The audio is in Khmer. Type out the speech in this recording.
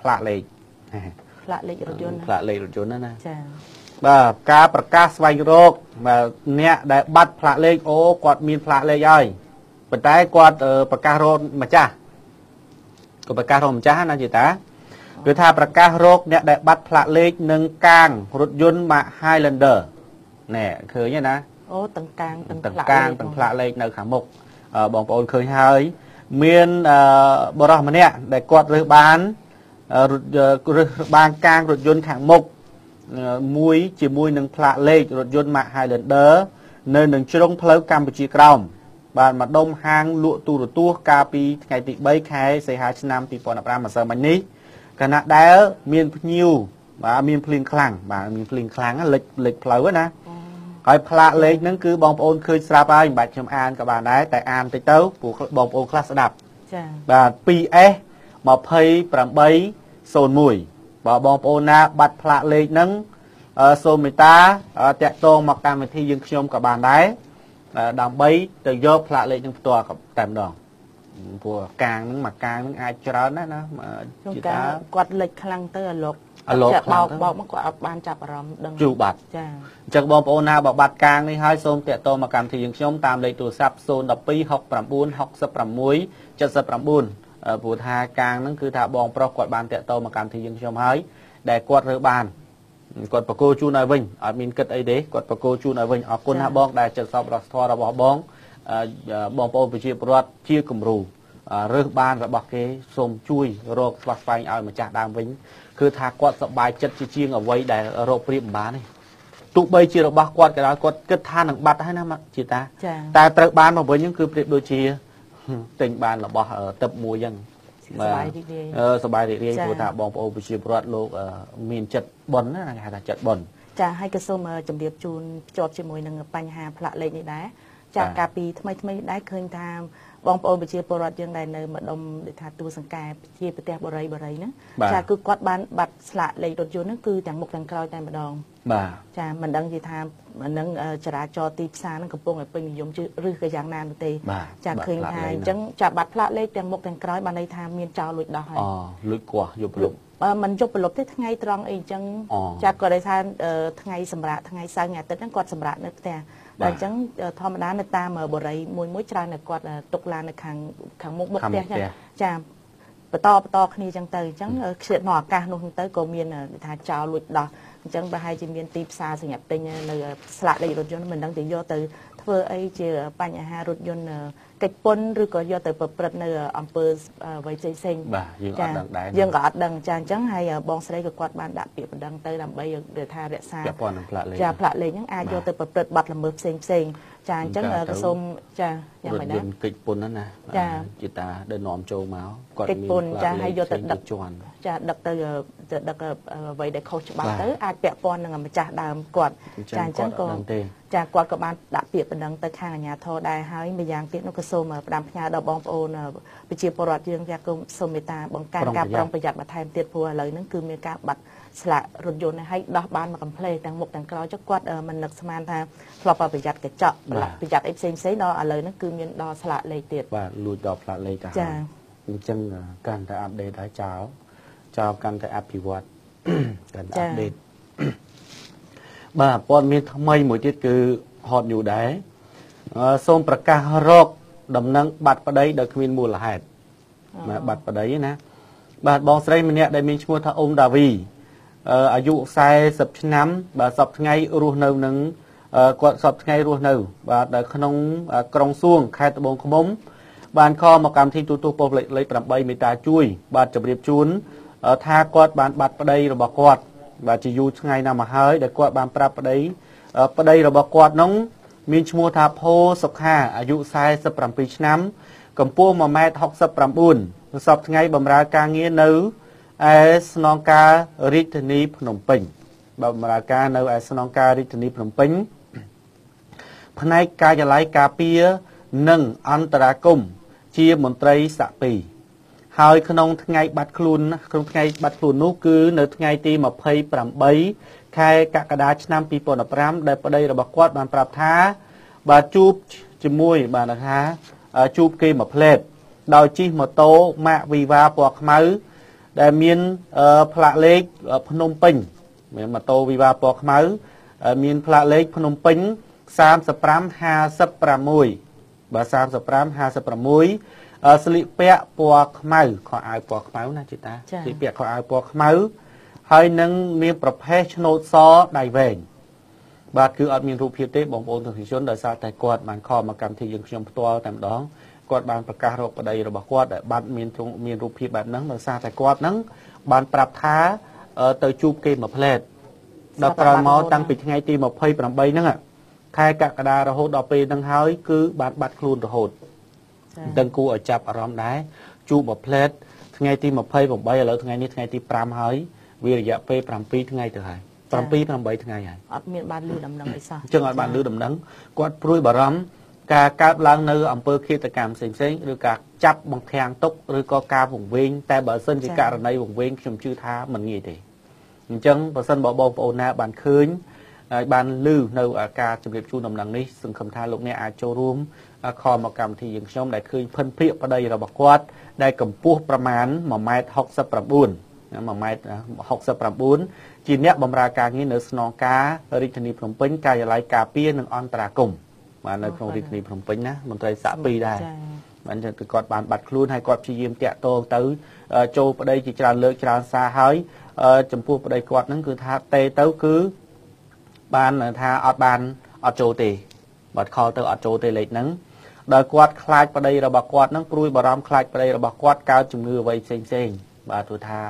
ផ្លាកលេខ ផ្លាកលេខរថយន្ត ផ្លាកលេខរថយន្តណា ចា បាទការប្រកាសស្វែងរកបាទអ្នកដែលបាត់ផ្លាកលេខអូគាត់មានផ្លាកលេខហើយប៉ុន្តែគាត់ប្រកាសរកម្ចាស់ក៏ប្រកាសរកម្ចាស់ណាជីតាគឺថាប្រកាសរកអ្នកដែលបាត់ផ្លាកលេខនឹងកាងរថយន្ត Mark Highlander ណែឃើញទេណា អូទាំងកាងទាំង កាងទាំងផ្លាកលេខនៅខាងមុខបងប្អូនឃើញហើយមានបរិះម្នាក់ដែលគាត់រើសបានកាងរថយន្តខាងមុខមួយជាមួយនឹងផ្លាកលេខរថយន្ត Mark Highlander នៅនឹងជ្រុងផ្លូវកម្ពុជាក្រោមបានមកដុំហាងលក់ទូរទស្សន៍កាលពីថ្ងៃទី3ខែសីហាឆ្នាំ2015ម្សិលមិញនេះខណៈដែលមានភ្ញៀវបាទមានភ្លៀងខ្លាំងបាទមានភ្លៀងខ្លាំងលេចផ្លូវណាហើយផ្លាកលេខហ្នឹងគឺបងប្អូនឃើញស្រាប់ហើយមិនបាច់ខ្ញុំអានក៏បានដែរតែអានតិចទៅព្រោះបងប្អូនខ្លះស្ដាប់ចា៎បាទ 2S 2801បើបងប្អូនណាបាត់ផ្លាកលេខហ្នឹងសូមមេត្តាតាក់ទងមកកម្មវិធីយើងខ្ញុំក៏បានដែរដើម្បីទៅយកផ្លាកលេខនឹងផ្ទាល់តែម្ដងព្រោះកាងហ្នឹងមកកាងហ្នឹងអាចច្រើនណាស់ណាជាតាគាត់លេចខ្លាំងទៅអាលោកបោកមកគាត់អត់បានចាប់អារម្មណ៍ដឹងជូបាត់ចាអញ្ចឹងបងប្អូនណាបើបាត់កាងនេះហើយសូមតាក់ទងមកកម្មវិធីយើងខ្ញុំតាមលេខទូរស័ព្ទ012 69 66 79ព្រោះថាកាងហ្នឹងគឺថាបងប្រុសគាត់បានតាក់ទងមកកម្មវិធីយើងខ្ញុំហើយដែលគាត់រើបានគាត់បកគោជូនឲ្យវិញអត់មានគិតអីទេគាត់បកគោជូនឲ្យវិញអរគុណណាបងដែលចិត្តសប្បុរសធម៌របស់បងប្អូនប្រជាពលរដ្ឋជាគំរូរើសបានរបស់គេសូមជួយរកស្វាស្វែងឲ្យម្ចាស់ដើមវិញគឺថាគាត់សប្បាយចិត្តជាងអ្វីដែលរកព្រៀបមិនបានទេទោះបីជារបស់គាត់ក៏ដោយគាត់គិតថានឹងបាត់ហើយណាជាតាតែត្រូវបានមកវិញហ្នឹងគឺព្រៀបដូចជាទិញបានរបស់ទឹកមួយអញ្ចឹងសប្បាយរីករាយព្រោះថាបងប្អូនប្រជាពលរដ្ឋលោកមានចិត្តបុណ្យណាគេហៅថាចិត្តបុណ្យចាហើយក៏សូមជម្រាបជូនភ្ជាប់ជាមួយនឹងបញ្ហាផ្លាកលេខនេះដែរចាកាលពីថ្មីដែរឃើញថាបងប្អូនប្រជាពលរដ្ឋយើងដែលនៅម្ដុំដូចថាទូសង្កែជាប្រទេសបរិយហ្នឹងចាគឺគាត់បានបាត់ស្លាកលេខរថយន្តហ្នឹងគឺទាំងមុខទាំងក្រោយតែម្ដងបាទចាមិនដឹងនិយាយថានឹងចរាចរណ៍ទីផ្សារហ្នឹងកំពុងតែពេញនិយមឬក៏យ៉ាងណានោះទេចាឃើញថាអញ្ចឹងចាប់បាត់ផ្លាកលេខទាំងមុខទាំងក្រោយបានន័យថាមានចោលលួចដោះហើយលួចគាស់យប់លុបមិនយប់ប្រលប់ទេថ្ងៃត្រង់អីអញ្ចឹងចាគាត់ឲ្យថាថ្ងៃសម្រាប់ថ្ងៃសៅរ៍ថ្ងៃអាទិត្យហ្នឹងគាត់សម្រាប់នៅផ្ទះតែអញ្ចឹងធម្មតានៅតាមបរិយមួយច្រើនតែគាត់ទុកឡាននៅខាងមុខផ្ទះចាបន្តគ្នាអញ្ចឹងទៅអញ្ចឹងខ្ជិតនៅអាកាសនោះទៅក៏មានថាចោលលួចដោះអញ្ចឹងប្រហែលជាមានទីផ្សារសម្រាប់ទិញនៅស្លាកលេខរថយន្តមិនដឹងទៅយកទៅធ្វើអីជាបញ្ហារថយន្តកិច្ចពន្ធឬក៏យកទៅប្រព្រឹត្តនៅអំពើអ្វីផ្សេងបាទយើងអត់ដឹងដែរយើងក៏អត់ដឹងចាអញ្ចឹងហើយបងស្រីក៏គាត់បានដាក់ពាក្យបណ្ដឹងទៅដើម្បីថារក្សាចាផ្លាកលេខហ្នឹងអាចយកទៅប្រព្រឹត្តបទល្មើសផ្សេងចាអញ្ចឹងក៏សូមចាយ៉ាងម៉េចដែរកិច្ចពន្ធហ្នឹងណាជាតាដែលនាំចូលមកគាត់មានកិច្ចពន្ធចាហើយយកទៅដឹកចាដឹកទៅដឹកអ្វីដែលខុសច្បាប់ទៅអាចពាក់ព័ន្ធនឹងម្ចាស់ដើមគាត់ចាអញ្ចឹងក៏ចាគាត់ក៏បានដាក់ពាក្យបណ្ដឹងទៅខាងអាជ្ញាធរដែរហើយម្យ៉ាងទៀតនោះក៏សូមផ្ដាំផ្ញើដល់បងប្អូនប្រជាពលរដ្ឋយើងចាក៏សូមមេត្តាបង្កើនការប្រុងប្រយ័ត្នបន្ថែមទៀតព្រោះឥឡូវហ្នឹងគឺមានការបាត់ស្លាករថយន្តឲ្យដោះបានមកកំ pl ទាំងមុខទាំងក្រោយចុះគាត់មិននឹកស្មានថាធ្លាប់ប្រយ័ត្នកញ្ចក់ប្រយ័ត្នអីផ្សេងដល់ឥឡូវហ្នឹងគឺមានដល់ស្លាកលេខទៀតបាទលួចដល់ផ្លាកលេខទៅចាអញ្ចឹងកាន់តែអាប់ដេតហើយចោលកាន់តែអភិវឌ្ឍកាន់តែអាប់ដេតបាទព័ត៌មានថ្មីមួយទៀតគឺ hot news ដែរសូមប្រកាសរកដំណឹងបាត់ប្តីដោយគ្មានមូលហេតុបាត់ប្តីណាបាទបងស្រីម្នាក់ដែលមានឈ្មោះថាអ៊ុំដាវីអាយុ40ឆ្នាំបាទសពថ្ងៃរស់នៅនឹងគាត់សពថ្ងៃរស់នៅបាទនៅក្នុងក្រុងសួងខេត្តត្បូងឃ្មុំបានខលមកកម្មវិធីទូទស្សន៍ប៉ុស្តិ៍លេខ8មេត្តាជួយបាទជម្រាបជូនថាគាត់បានបាត់ប្តីរបស់គាត់បាទជាយូរថ្ងៃណាស់មកហើយដែលគាត់បានប្រាប់ប្តីរបស់គាត់នោះមានឈ្មោះថាផូសុខាអាយុ47ឆ្នាំកម្ពស់ 1.69 ម៉ែត្រសពថ្ងៃបម្រើការងារនៅឯស្នងការរាជធានីភ្នំពេញបម្រើការនៅឯស្នងការរាជធានីភ្នំពេញផ្នែកការិយាល័យការពារនិងអន្តរាគមន៍ជាមន្ត្រីស័ក្តិ2ហើយក្នុងថ្ងៃបាត់ខ្លួននោះគឺនៅថ្ងៃទី28ខែកក្កដាឆ្នាំ2015ដែលប្តីរបស់គាត់បានប្រាប់ថាបាទជួបជាមួយបានថាជួបគេមួយផ្លែតដោយជិះម៉ូតូម៉ាកវីវ៉ាពណ៌ខ្មៅ ដែលមានផ្លាកលេខភ្នំពេញមានម៉ូតូវិវ៉ាពណ៌ខ្មៅមានផ្លាកលេខភ្នំពេញ3556បាទ3556ស្លៀកពាក់ពណ៌ខ្មៅខោអាវពណ៌ខ្មៅណាជីតាស្លៀកពាក់ខោអាវពណ៌ខ្មៅហើយនឹងមានប្រភេទឆ្នូតសដៃវែងបាទគឺអត់មានរូបភាពទេបងប្អូនទស្សនិកជនដោយសារតែគាត់បានខលមកកម្មវិធីយើងខ្ញុំផ្ទាល់តែម្ដងគាត់បានប្រកាសរកប្តីរបស់គាត់ដែលបានមានរូបភាពបែបហ្នឹងដោយសារតែគាត់ហ្នឹងបានប្រាប់ថាទៅជួបគេមួយផ្លែតដល់ក្រោយមកតាំងពីថ្ងៃទី28ហ្នឹងខែកក្កដារហូតដល់ពេលហ្នឹងហើយគឺបានបាត់ខ្លួនរហូតដឹងគួរឲ្យចាប់អារម្មណ៍ដែរជួបមួយផ្លែតថ្ងៃទី28ឥឡូវថ្ងៃនេះថ្ងៃទី5ហើយវារយៈពេល7ថ្ងៃទៅហើយ7-8ថ្ងៃហើយអត់មានបានលឺដំណឹងអីសោះអញ្ចឹងអត់បានលឺដំណឹងគាត់ព្រួយបារម្ភការកើតឡើងនៅអំពើឃាតកម្មផ្សេងៗឬការចាប់បង្ខាំងទុកឬក៏ការវង្វេងតែបើសិនជាករណីវង្វេងខ្ញុំជឿថាមិនងាយទេអញ្ចឹងបើសិនបងប្អូនណាបានឃើញហើយបានលឺនៅការជម្រាបជូនដំណឹងនេះសង្ឃឹមថាលោកអ្នកអាចចូលរួមខលមកកម្មវិធីយើងខ្ញុំដែលឃើញភិនព្រាកប្តីរបស់គាត់ដែលកម្ពស់ប្រមាណ1.69 1.69 ជាអ្នកបម្រើការងារនៅស្នងការរាជធានីភ្នំពេញការិយាល័យការពារនិងអន្តរាគមន៍បាទនៅក្នុងរាជធានីភ្នំពេញណាមន្ត្រីសាក់2ដែរបានចឹងគឺគាត់បានបាត់ខ្លួនហើយគាត់ព្យាយាមតាក់ទងទៅចូលប្តីជាច្រើនលើកច្រើនសារហើយចំពោះប្តីគាត់ហ្នឹងគឺថាទេទៅគឺបានថាអត់ចូលទេបាត់ខលទៅអត់ចូលទេលេខហ្នឹងដល់គាត់ខ្លាចប្តីរបស់គាត់ហ្នឹងព្រួយបារម្ភខ្លាចប្តីរបស់គាត់កើតជំងឺអ្វីផ្សេងបាទព្រោះថា